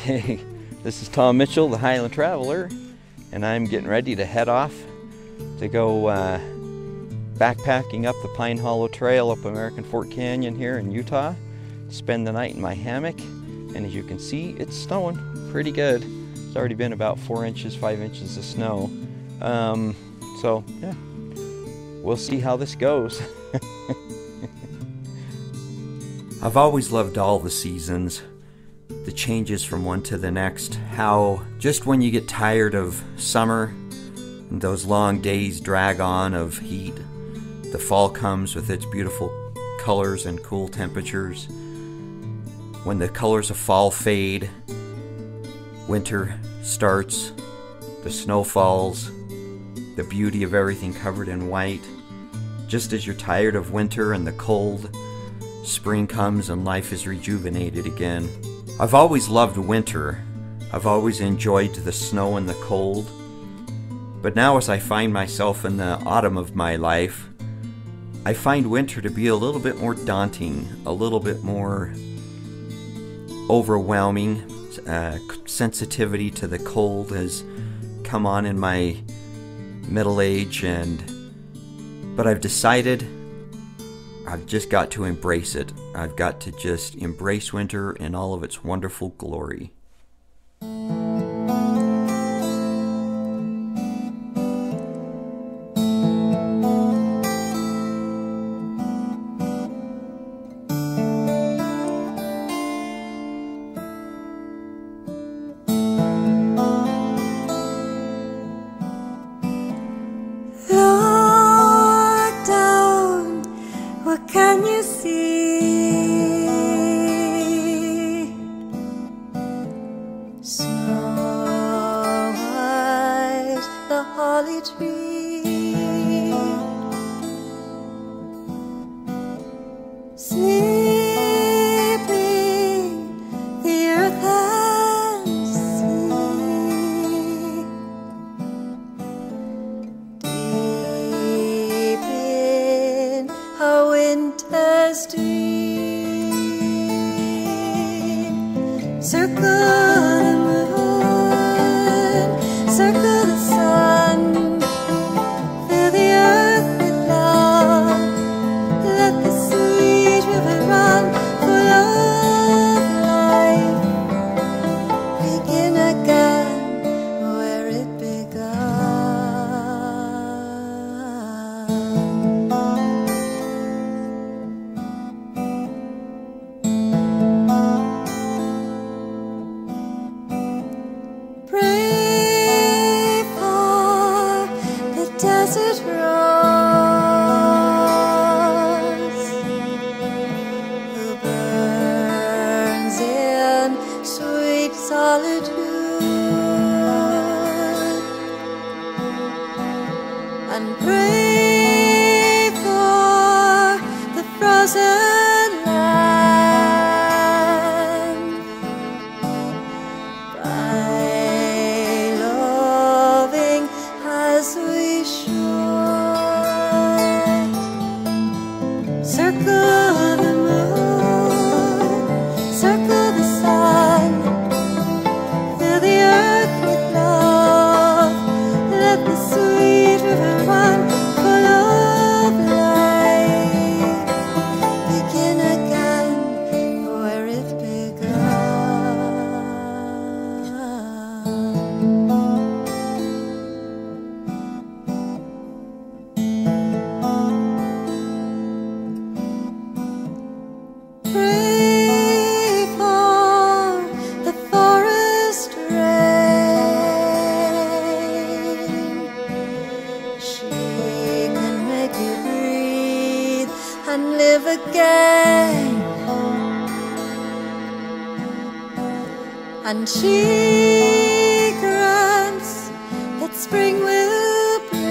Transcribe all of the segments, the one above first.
Hey, this is Tom Mitchell, the Highland Traveler, and I'm getting ready to head off to go backpacking up the Pine Hollow Trail up American Fork Canyon here in Utah. Spend the night in my hammock, and as you can see, it's snowing pretty good. It's already been about 4 inches, 5 inches of snow. So yeah, we'll see how this goes. I've always loved all the seasons, the changes from one to the next, how just when you get tired of summer and those long days drag on of heat, the fall comes with its beautiful colors and cool temperatures. When the colors of fall fade, winter starts, the snow falls, the beauty of everything covered in white. Just as you're tired of winter and the cold, spring comes and life is rejuvenated again. I've always loved winter. I've always enjoyed the snow and the cold. But now as I find myself in the autumn of my life, I find winter to be a little bit more daunting, a little bit more overwhelming. Sensitivity to the cold has come on in my middle age, but I've decided I've just got to embrace it. I've got to just embrace winter in all of its wonderful glory. Can you see? Snow white, the holly tree, sleeping, the earth and sea, deep in a winter's dream. Circle the moon, circle the sun, fill the earth with love, let the sweet river run, full of life, begin again where it Pray for the desert rose who burns in sweet solitude, and pray for the frozen land by loving as we should. Circle the moon, circle the sun, fill the earth with love, let the sweet river run, full of life, begin again where it Pray for the forest rain. She can make you breathe and live again. And she grants that spring will bring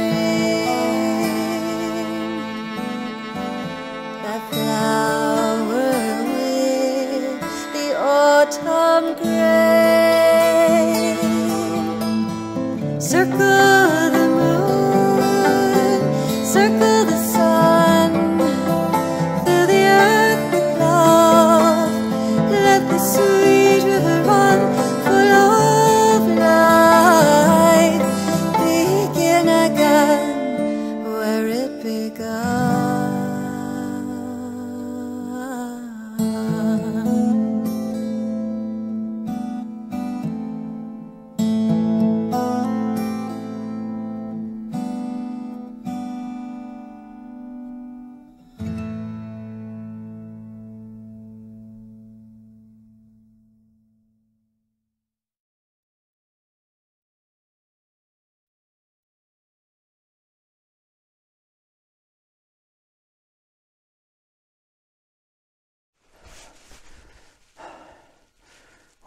the flower with the autumn grain. Circle the moon, circle the sun, fill the earth with love, let the sweet river run.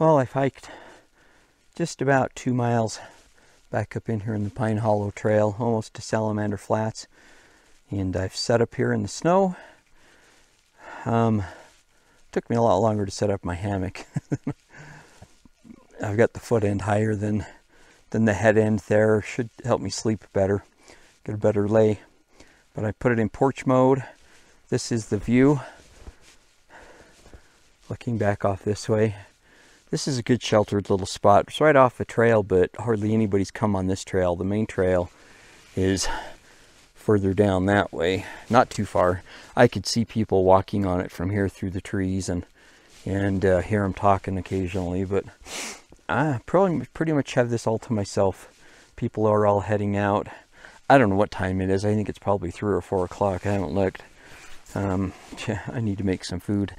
Well, I've hiked just about 2 miles back up in here in the Pine Hollow Trail, almost to Salamander Flats. And I've set up here in the snow. Took me a lot longer to set up my hammock. I've got the foot end higher than the head end there. Should help me sleep better, get a better lay. But I put it in porch mode. This is the view. Looking back off this way. This is a good sheltered little spot. It's right off the trail, but hardly anybody's come on this trail. The main trail is further down that way, not too far. I could see people walking on it from here through the trees and hear them talking occasionally, but I probably pretty much have this all to myself. People are all heading out. I don't know what time it is. I think it's probably 3 or 4 o'clock. I haven't looked. Yeah, I need to make some food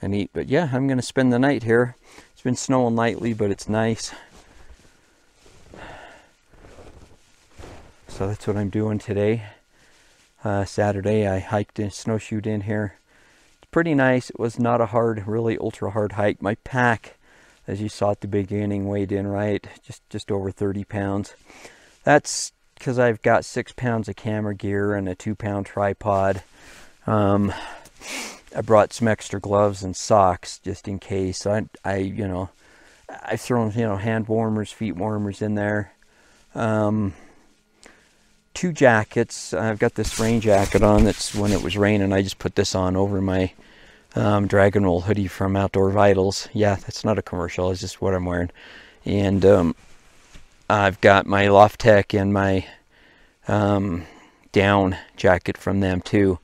and eat, but yeah, I'm gonna spend the night here. It's been snowing lightly, but it's nice. So that's what I'm doing today. Saturday I hiked and snowshoed in here. It's pretty nice. It was not a hard, really ultra hard hike. My pack, as you saw at the beginning, weighed in right, just over 30 pounds. That's because I've got 6 pounds of camera gear and a 2-pound tripod. I brought some extra gloves and socks just in case. So I've thrown, hand warmers, feet warmers in there. 2 jackets. I've got this rain jacket on. That's when it was raining. I just put this on over my dragon wool hoodie from Outdoor Vitals. Yeah, that's not a commercial. It's just what I'm wearing. And I've got my Loft-Tech and my down jacket from them too.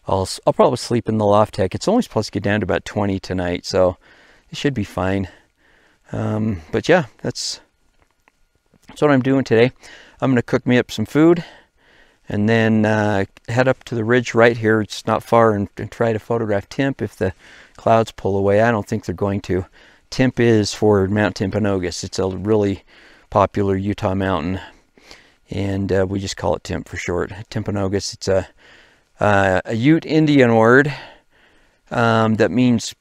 I'll probably sleep in the Loft-Tech. It's only supposed to get down to about 20 tonight, so it should be fine. But yeah, that's what I'm doing today. I'm going to cook me up some food and then head up to the ridge right here. It's not far, and try to photograph Timp if the clouds pull away. I don't think they're going to. Timp is for Mount Timpanogos. It's a really popular Utah mountain, and we just call it Timp for short. Timpanogos. It's a Ute Indian word that means,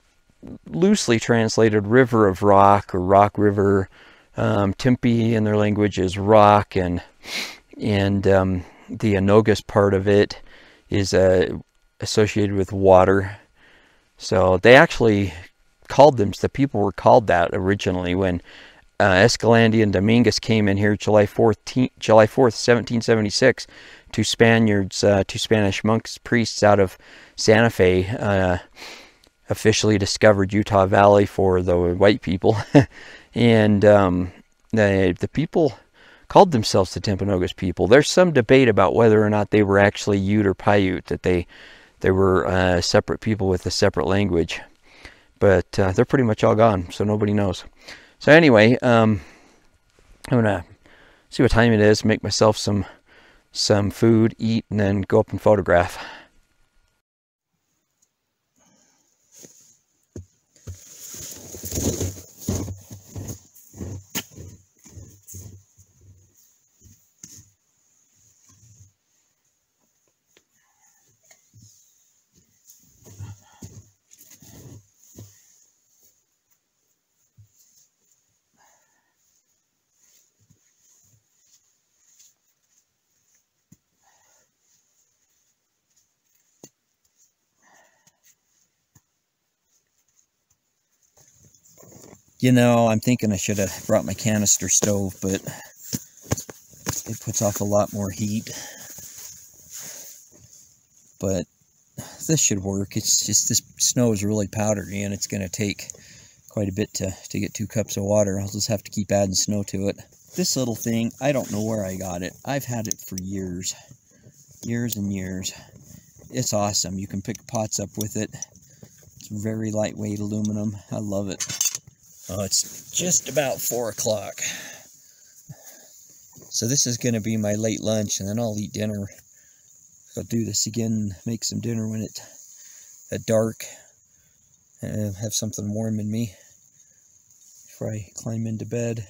loosely translated, river of rock or rock river. Timpi in their language is rock, and the Anogos part of it is associated with water. So they actually called them, the people were called that originally when Escalante and Dominguez came in here July 4th, 1776, two Spaniards, two Spanish monks, priests out of Santa Fe, officially discovered Utah Valley for the white people. And the people called themselves the Timpanogos people. There's some debate about whether or not they were actually Ute or Paiute, that they were separate people with a separate language. But they're pretty much all gone, so nobody knows. So anyway, I'm gonna see what time it is, make myself some food, eat, and then go up and photograph. You know, I'm thinking I should have brought my canister stove, but it puts off a lot more heat. But this should work. It's just this snow is really powdery, and it's going to take quite a bit to get 2 cups of water. I'll just have to keep adding snow to it. This little thing, I don't know where I got it. I've had it for years. Years and years. It's awesome. You can pick pots up with it. It's very lightweight aluminum. I love it. Oh, it's just about 4 o'clock. So this is going to be my late lunch, and then I'll eat dinner. I'll do this again, make some dinner when it's at dark, and have something warm in me before I climb into bed.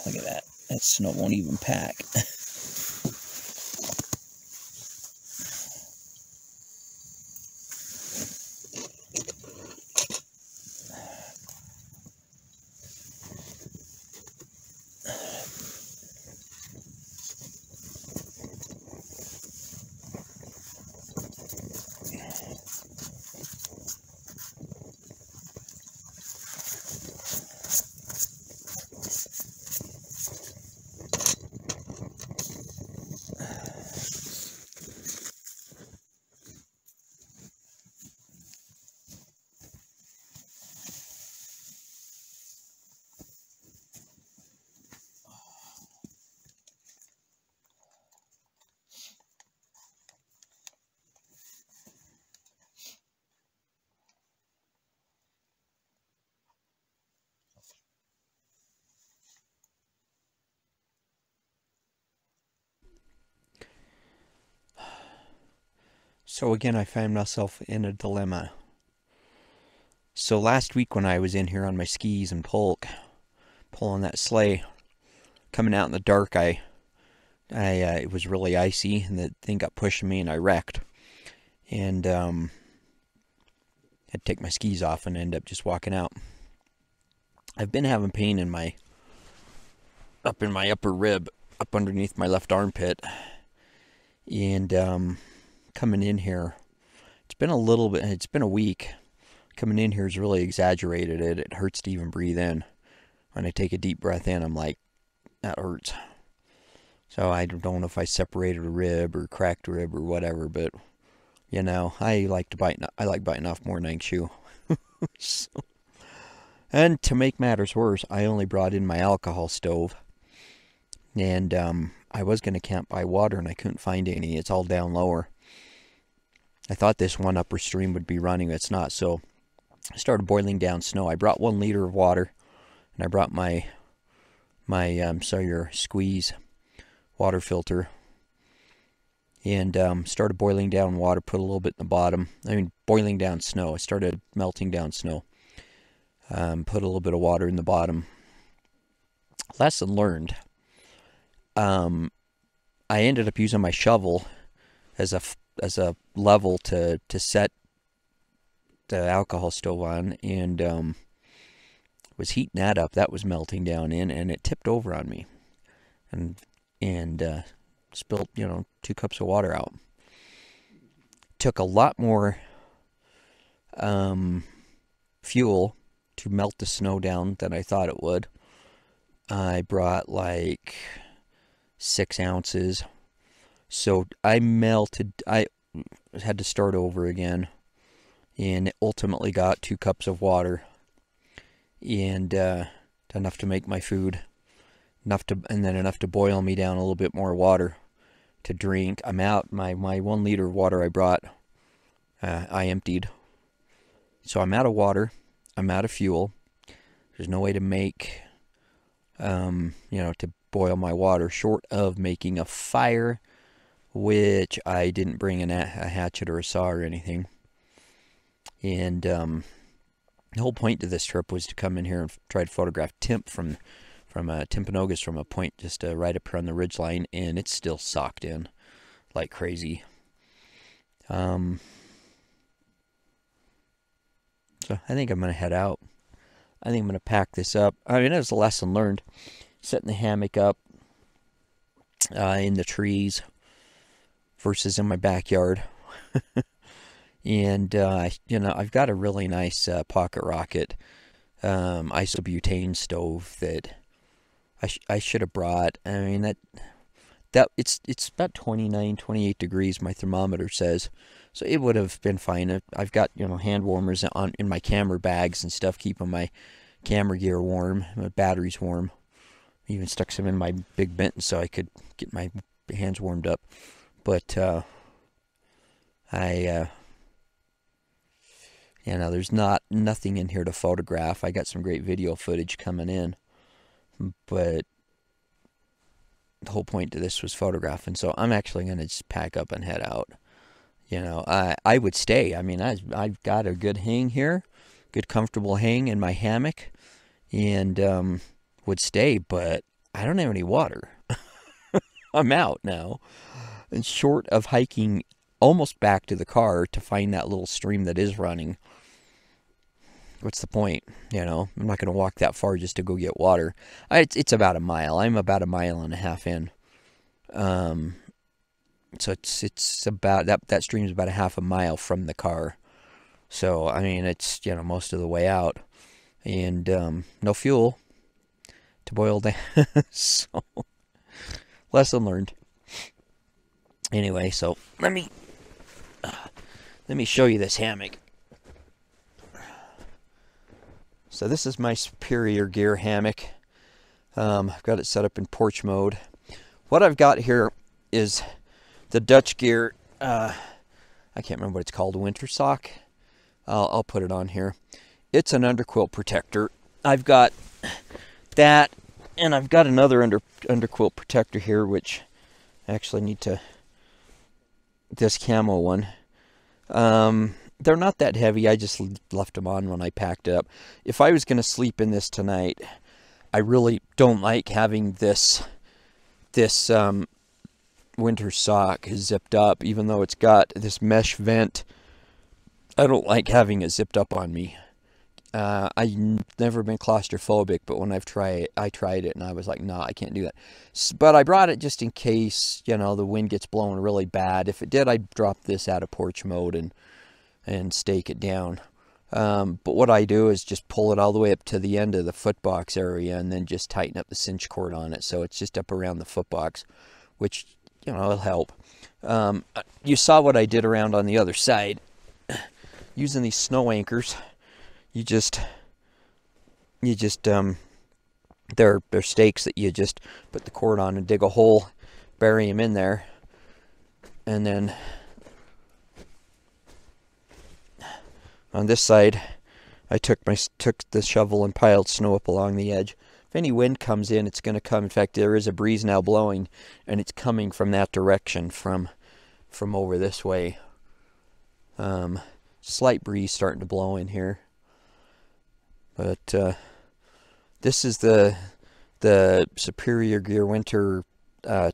Look at that. That snow won't even pack. So again, I found myself in a dilemma. So last week when I was in here on my skis and pulling that sleigh, coming out in the dark, it was really icy, and the thing got pushing me, and I wrecked. And had to take my skis off and end up just walking out. I've been having pain in my upper rib, up underneath my left armpit, and coming in here, it's been a week. Coming in here has really exaggerated it. It hurts to even breathe in. When I take a deep breath in, I'm like, that hurts. So I don't know if I separated a rib or cracked a rib or whatever, but you know, I like biting off more than I can chew. So, and to make matters worse, I only brought in my alcohol stove, and I was going to camp by water, and I couldn't find any. It's all down lower. I thought this one upper stream would be running. It's not. So I started boiling down snow. I brought 1 liter of water, and I brought my Sawyer squeeze water filter, and started boiling down water. Put a little bit in the bottom. Boiling down snow. I started melting down snow. Put a little bit of water in the bottom. Lesson learned. I ended up using my shovel as a level to set the alcohol stove on, and was heating that up. That was melting down in, and it tipped over on me, and spilled 2 cups of water out. Took a lot more fuel to melt the snow down than I thought it would. I brought like 6 ounces. So I had to start over again, and ultimately got 2 cups of water, and enough to make my food, enough to boil me down a little bit more water to drink. I'm out. My 1 liter of water I brought, I emptied. So I'm out of water. I'm out of fuel. There's no way to make, to boil my water short of making a fire, which I didn't bring a hatchet or a saw or anything. And the whole point to this trip was to come in here and try to photograph Timp from Timpanogos from a point just right up here on the ridgeline, and it's still socked in like crazy. So I think I'm going to head out. I think I'm going to pack this up. It was a lesson learned. Setting the hammock up in the trees versus in my backyard. And, I've got a really nice pocket rocket isobutane stove that I should have brought. That it's about 29, 28 degrees, my thermometer says. So it would have been fine. I've got, hand warmers in my camera bags and stuff, keeping my camera gear warm, my batteries warm. Even stuck some in my big Benton so I could get my hands warmed up. But there's nothing in here to photograph. I got some great video footage coming in, but the whole point to this was photographing. So I'm actually going to just pack up and head out. I would stay. I've got a good hang here, good comfortable hang in my hammock, and would stay, but I don't have any water. I'm out now. And short of hiking almost back to the car to find that little stream that is running, what's the point? I'm not going to walk that far just to go get water. It's about a mile. I'm about a mile and a half in. So it's about that stream's about a half a mile from the car. So it's most of the way out, and no fuel to boil down. So lesson learned. Anyway, so let me show you this hammock. So this is my Superior Gear hammock. I've got it set up in porch mode. What I've got here is the Dutch Gear, I can't remember what it's called, Winter Sock. I'll put it on here. It's an underquilt protector. I've got that, and I've got another underquilt protector here, which I actually need to, this camo one. They're not that heavy. I just left them on when I packed it up. If I was going to sleep in this tonight, I really don't like having this winter sock zipped up, even though it's got this mesh vent. I don't like having it zipped up on me. I've never been claustrophobic, but when I tried it, and I was like, no, I can't do that. But I brought it just in case, you know, the wind gets blowing really bad. If it did, I'd drop this out of porch mode and stake it down. But what I do is just pull it all the way up to the end of the footbox area and then just tighten up the cinch cord on it, so it's just up around the footbox, which, you know, will help. You saw what I did around on the other side. Using these snow anchors, they're stakes that you just put the cord on and dig a hole, bury them in there, and then on this side, I took the shovel and piled snow up along the edge. If any wind comes in, it's going to come. In fact, there is a breeze now blowing, and it's coming from that direction, from over this way. Slight breeze starting to blow in here. But this is the Superior Gear Winter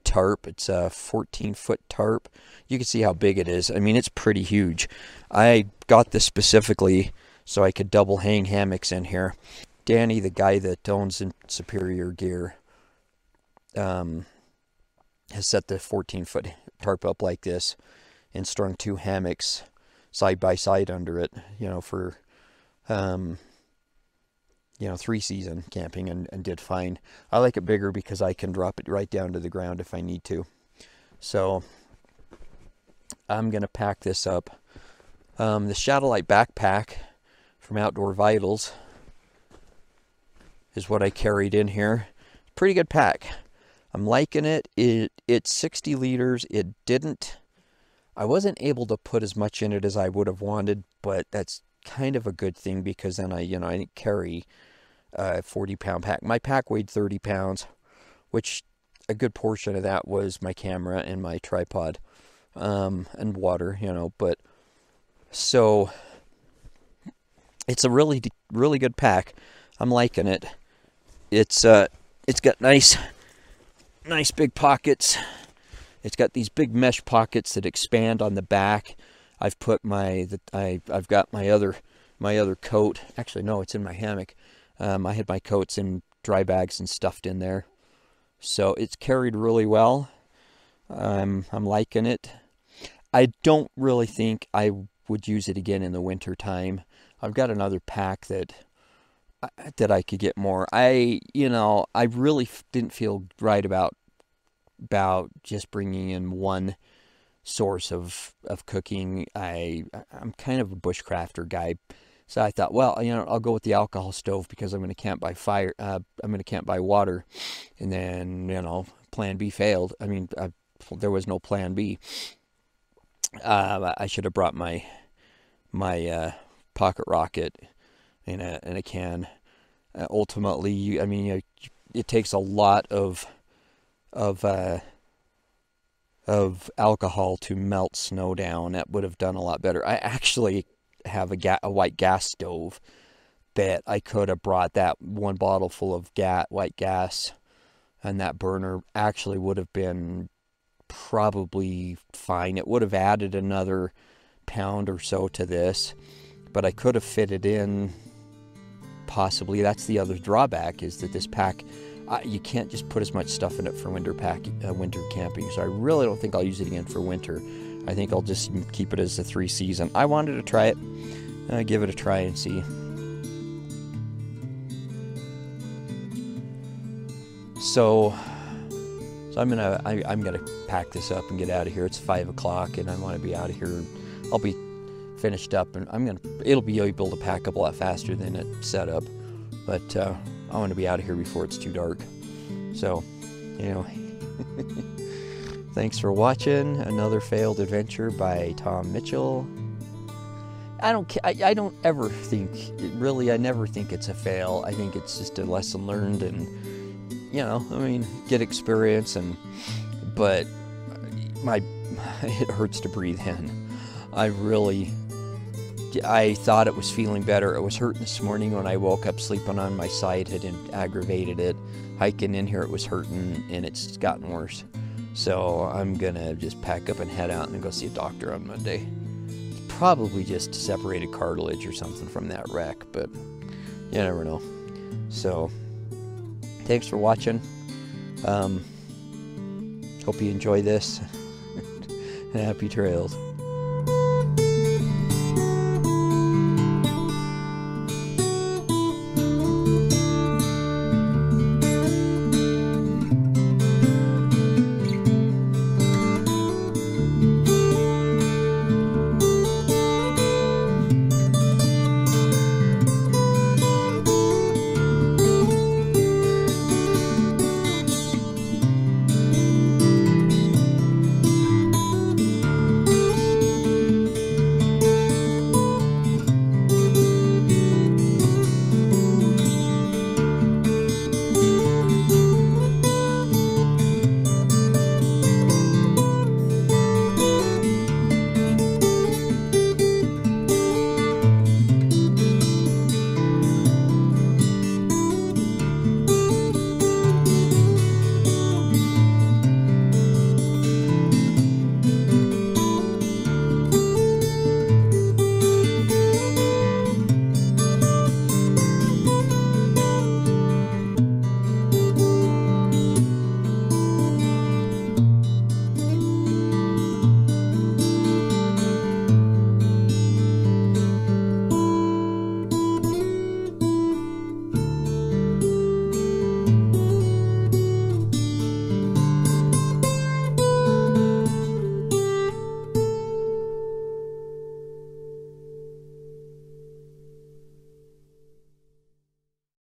tarp. It's a 14-foot tarp. You can see how big it is. I mean, it's pretty huge. I got this specifically so I could double hang hammocks in here. Danny, the guy that owns Superior Gear, has set the 14-foot tarp up like this and strung 2 hammocks side by side under it, you know, for 3-season camping, and did fine. I like it bigger because I can drop it right down to the ground if I need to. So I'm gonna pack this up. The Shadowlight backpack from Outdoor Vitals is what I carried in here. Pretty good pack. I'm liking it. It's 60 liters. I wasn't able to put as much in it as I would have wanted, but that's kind of a good thing, because then I didn't carry a 40-pound pack. My pack weighed 30 pounds, which a good portion of that was my camera and my tripod, and water, but so it's a really, really good pack. I'm liking it. It's got nice big pockets. It's got these big mesh pockets that expand on the back. I've put I've got my other coat. Actually, no, it's in my hammock. I had my coats in dry bags and stuffed in there, so it's carried really well. I'm liking it. I don't really think I would use it again in the winter time. I've got another pack that I could get more. I really didn't feel right about just bringing in one source of cooking. I'm kind of a bushcrafter guy, so I thought, well, I'll go with the alcohol stove, because I'm going to camp by fire. I'm going to camp by water, and then plan B failed. I mean, there was no plan B. I should have brought my pocket rocket in a can. Ultimately, it takes a lot of alcohol to melt snow down. That would have done a lot better. I actually have a white gas stove that I could have brought that one bottle full of white gas, and that burner actually would have been probably fine. It would have added another pound or so to this, but I could have fit it in possibly. That's the other drawback, is that this pack, you can't just put as much stuff in it for winter camping. So I really don't think I'll use it again for winter. I think I'll just keep it as a 3-season. I wanted to try it, give it a try and see. So I'm gonna pack this up and get out of here. It's 5 o'clock, and I want to be out of here. I'll be finished up, and it'll be able to pack up a lot faster than it set up. But I want to be out of here before it's too dark. So, thanks for watching another failed adventure by Tom Mitchell. I don't ever think, really, I never think it's a fail. I think it's just a lesson learned, and get experience, but it hurts to breathe in. I thought it was feeling better. It was hurting this morning when I woke up. Sleeping on my side had aggravated it. Hiking in here, it was hurting, and it's gotten worse. So I'm gonna just pack up and head out and go see a doctor on Monday. It's probably just separated cartilage or something from that wreck, but you never know. So thanks for watching. Hope you enjoy this, and happy trails.